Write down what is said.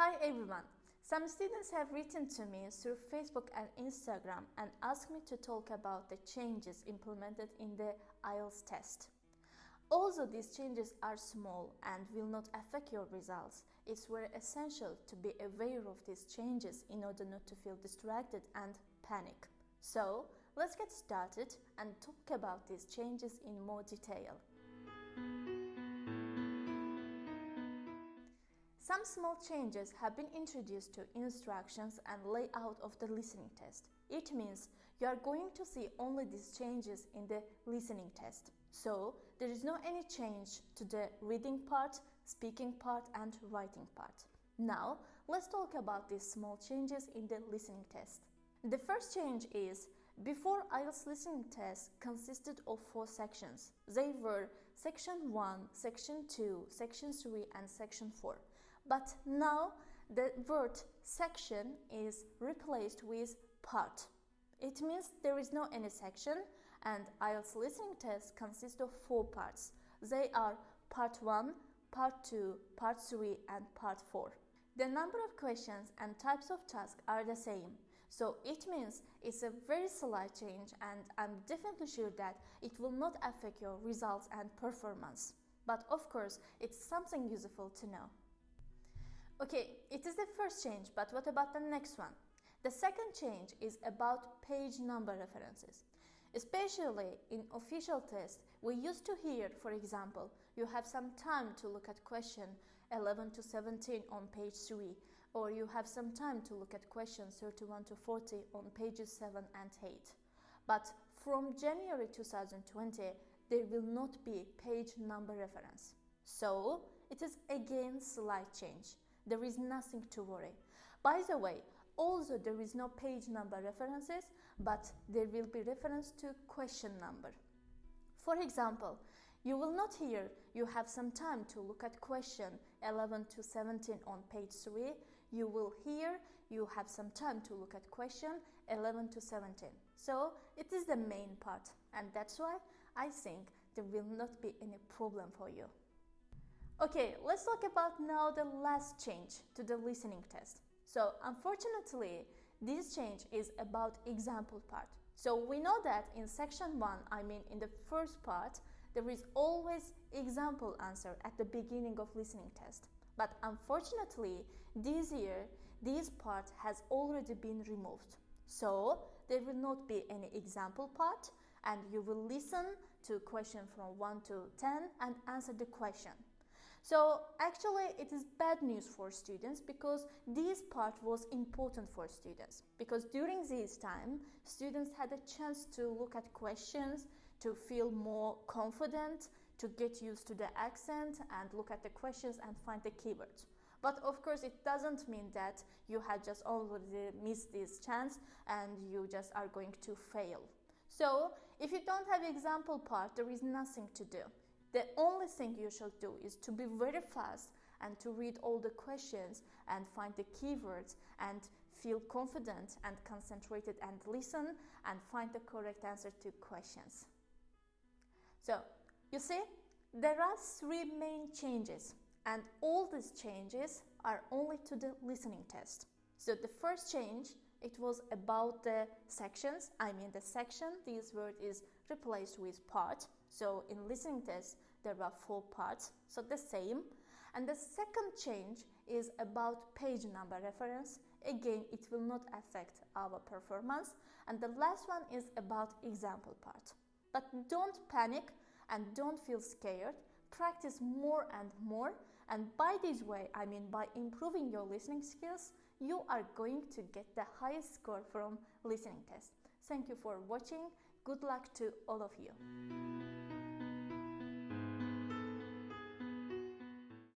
Hi everyone! Some students have written to me through Facebook and Instagram and asked me to talk about the changes implemented in the IELTS test. Although these changes are small and will not affect your results, it's very essential to be aware of these changes in order not to feel distracted and panic. So, let's get started and talk about these changes in more detail. Some small changes have been introduced to instructions and layout of the listening test. It means you are going to see only these changes in the listening test. So, there is no any change to the reading part, speaking part and writing part. Now, let's talk about these small changes in the listening test. The first change is, before IELTS listening test consisted of 4 sections. They were Section 1, Section 2, Section 3 and Section 4. But now the word section is replaced with part. It means there is no any section and IELTS listening test consists of 4 parts. They are Part 1, Part 2, Part 3 and Part 4. The number of questions and types of tasks are the same. So it means it's a very slight change and I'm definitely sure that it will not affect your results and performance. But of course, it's something useful to know. Okay, it is the first change, but what about the next one? The second change is about page number references. Especially in official tests, we used to hear, for example, you have some time to look at question 11 to 17 on page 3, or you have some time to look at questions 31 to 40 on pages 7 and 8. But from January 2020, there will not be page number reference. So, it is again slight change. There is nothing to worry. By the way, also there is no page number references, but there will be reference to question number. For example, you will not hear you have some time to look at question 11 to 17 on page 3. You will hear you have some time to look at question 11 to 17. So it is the main part, and that's why I think there will not be any problem for you. Okay, let's talk about now the last change to the listening test. So, unfortunately, this change is about example part. So, we know that in section 1, in the first part, there is always example answer at the beginning of listening test. But unfortunately, this year, this part has already been removed. So, there will not be any example part and you will listen to question from 1 to 10 and answer the question. So actually it is bad news for students because this part was important for students, because during this time students had a chance to look at questions, to feel more confident, to get used to the accent and look at the questions and find the keywords. But of course it doesn't mean that you had just already missed this chance and you just are going to fail. So if you don't have example part, there is nothing to do. The only thing you should do is to be very fast and to read all the questions and find the keywords and feel confident and concentrated and listen and find the correct answer to questions. So, you see, there are 3 main changes and all these changes are only to the listening test. So the first change, it was about the sections. The section, this word is replaced with part. So in listening test, there are 4 parts, so the same. And the second change is about page number reference. Again, it will not affect our performance. And the last one is about example part. But don't panic and don't feel scared. Practice more and more. And by this way, by improving your listening skills, you are going to get the highest score from listening test. Thank you for watching. Good luck to all of you.